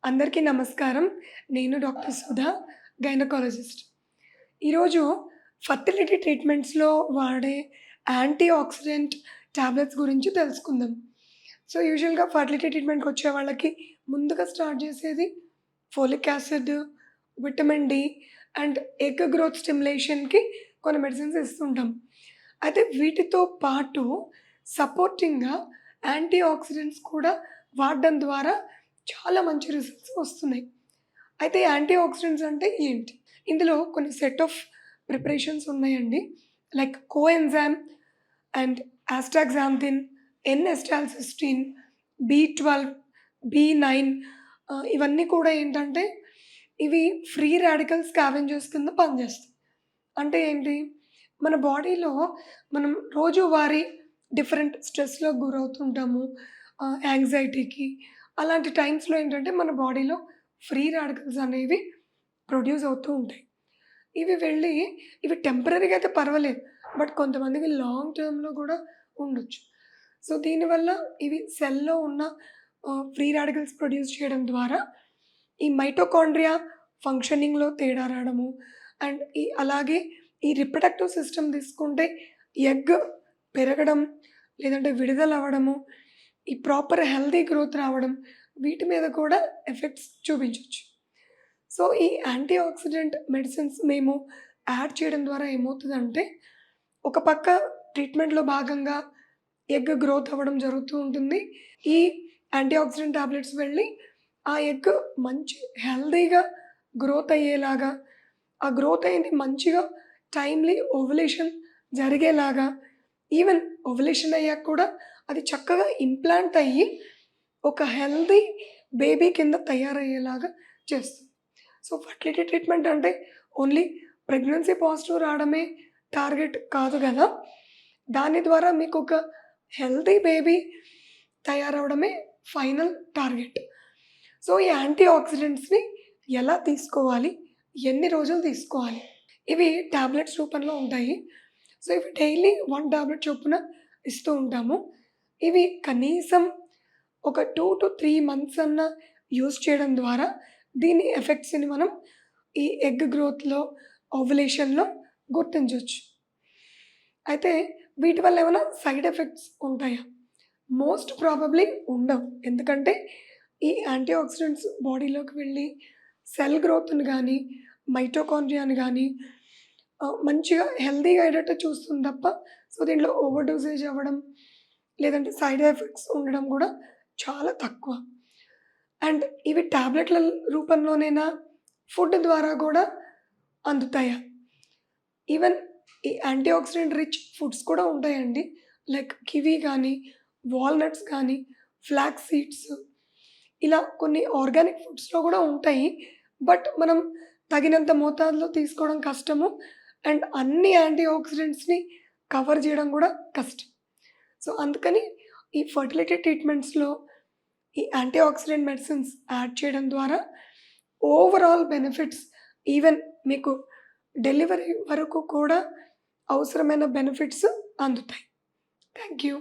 అందరికీ నమస్కారం. నేను డాక్టర్ సుధా, గైనకాలజిస్ట్. ఈరోజు ఫర్టిలిటీ ట్రీట్మెంట్స్‌లో వాడే యాంటీ ఆక్సిడెంట్ టాబ్లెట్స్ గురించి తెలుసుకుందాం. సో, యూజువల్‌గా ఫర్టిలిటీ ట్రీట్మెంట్‌కొచ్చే వాళ్ళకి ముందుగా స్టార్ట్ చేసేది folic acid, vitamin D and egg growth స్టిమ్యులేషన్‌కి కొన్ని మెడిసిన్స్ ఇస్తుంటాం. అయితే వీటితో పాటు సపోర్టింగ్‌గా యాంటీ ఆక్సిడెంట్స్ కూడా వాడడం ద్వారా చాలా మంచి రిజల్ట్స్ వస్తున్నాయి. అయితే యాంటీ ఆక్సిడెంట్స్ అంటే ఏంటి? ఇందులో కొన్ని సెట్ ఆఫ్ ప్రిపరేషన్స్ ఉన్నాయండి. లైక్ కోఎంజైమ్ అండ్ ఆస్టాగ్జాంథిన్, ఎన్-ఎస్టాల్సిస్టిన్, బి12, బి9 ఇవన్నీ కూడా ఏంటంటే ఇవి ఫ్రీ రాడికల్ స్కావెంజర్స్ కింద పనిచేస్తాయి. అంటే ఏంటి? మన బాడీలో మనం రోజువారీ డిఫరెంట్ స్ట్రెస్‌లోకి గురవుతుంటాము. యాంగ్జైటీకి. అలాంటి టైమ్స్‌లో ఏంటంటే మన బాడీలో ఫ్రీ రాడికల్స్ అనేవి ప్రొడ్యూస్ అవుతూ ఉంటాయి. ఇవి వెళ్ళి ఇవి టెంపరరీగా అయితే పర్వాలేదు. బట్ కొంతమందికి లాంగ్ టర్మ్‌లో గూడా ఉండొచ్చు. సో, దీనివల్ల ఇవి సెల్‌లో ఉన్న ఫ్రీ రాడికల్స్ ప్రొడ్యూస్ చేయడం ద్వారా ఈ మైటోకాండ్రియా ఫంక్షనింగ్‌లో తేడా రావడము అండ్ అలాగే ఈ రిప్రొడక్టివ్ సిస్టమ్ తీసుకుంటే ఎగ్ పెరగడం, లేదంటే విడుదలవ్వడము, ఈ ప్రాపర్ హెల్తీ గ్రోత్ రావడం, వీటి మీద కూడా ఎఫెక్ట్స్ చూపించొచ్చు. సో, ఈ యాంటీ ఆక్సిడెంట్ మెడిసిన్స్ మేము యాడ్ చేయడం ద్వారా ఏమవుతదంటే, ఒక పక్క ట్రీట్మెంట్‌లో భాగంగా ఎగ్ గ్రోత్ అవ్వడం జరుగుతూ ఉంటుంది. ఈ యాంటీ ఆక్సిడెంట్ టాబ్లెట్స్ వెళ్ళి ఆ ఎగ్ మంచి హెల్తీగా గ్రోత్ అయ్యేలాగా, ఆ గ్రోత్ అయింది మంచిగా టైమ్‌లీ ఓవ్యులేషన్ జరిగేలాగా, ఈవెన్ ఓవ్యులేషన్ అయ్యాక కూడా అది చక్కగా ఇంప్లాంట్ అయ్యి ఒక హెల్తీ బేబీ కింద తయారయ్యేలాగా చేస్తుంది. సో, ఫర్టిలిటీ ట్రీట్మెంట్ అంటే ఓన్లీ ప్రెగ్నెన్సీ పాజిటివ్ రావడమే టార్గెట్ కాదు గదా! దాని ద్వారా మీకొక హెల్తీ బేబీ తయారవ్వడమే ఫైనల్ టార్గెట్. సో, ఈ యాంటీ ఆక్సిడెంట్స్‌ని ఎలా తీసుకోవాలి? ఎన్ని రోజులు తీసుకోవాలి? ఇవి టాబ్లెట్స్ రూపంలో ఉంటాయి. సో, ఇవి డైలీ 1 టాబ్లెట్ చొప్పున ఇస్తూ ఉంటాము. ఇవి కనీసం ఒక 2-3 మంత్స్ అన్నా యూజ్ చేయడం ద్వారా దీని ఎఫెక్ట్స్‌ని మనం ఈ ఎగ్ గ్రోత్‌లో, ఓవ్యులేషన్‌లో గుర్తించొచ్చు. అయితే వీటి వల్ల ఏమైనా సైడ్ ఎఫెక్ట్స్ ఉంటాయా? మోస్ట్ ప్రాబబ్లీ ఉండవు. ఎందుకంటే ఈ యాంటీ ఆక్సిడెంట్స్ బాడీలోకి వెళ్ళి సెల్ గ్రోత్‌ని గానీ, మైటోకాండ్రియాని గానీ మంచిగా హెల్తీగా అయ్యేటట్టు చూస్తుంది తప్ప, సో, దీంట్లో ఓవర్ డోసేజ్ అవ్వడం, లేదంటే సైడ్ ఎఫెక్ట్స్ ఉండడం గూడా చాలా తక్కువ. అండ్ ఇవి టాబ్లెట్‌ల రూపంలోనేనా? ఫుడ్ ద్వారా గూడా అందుతాయా? ఈవెన్ ఈ యాంటీ ఆక్సిడెంట్ రిచ్ ఫుడ్స్ కూడా ఉంటాయండి. లైక్ కివి గానీ, వాల్‌నట్స్ గానీ, ఫ్లాక్స్ సీడ్స్ ఇలా కొన్ని ఆర్గానిక్ ఫుడ్స్‌లో గూడా ఉంటాయి. బట్ మనం తగినంత మోతాదులో తీసుకోవడం కష్టము. అండ్ అన్ని యాంటీ ఆక్సిడెంట్స్‌ని కవర్ జేయడం గూడా కష్టం. సో, అందుకని ఈ ఫర్టిలిటీ ట్రీట్మెంట్స్‌లో ఈ యాంటీ ఆక్సిడెంట్ మెడిసిన్స్ యాడ్ చేయడం ద్వారా ఓవరాల్ బెనిఫిట్స్ ఈవెన్ మీకు డెలివరీ వరకు కూడా అవసరమైన బెనిఫిట్స్ అందుతాయి. Thank you.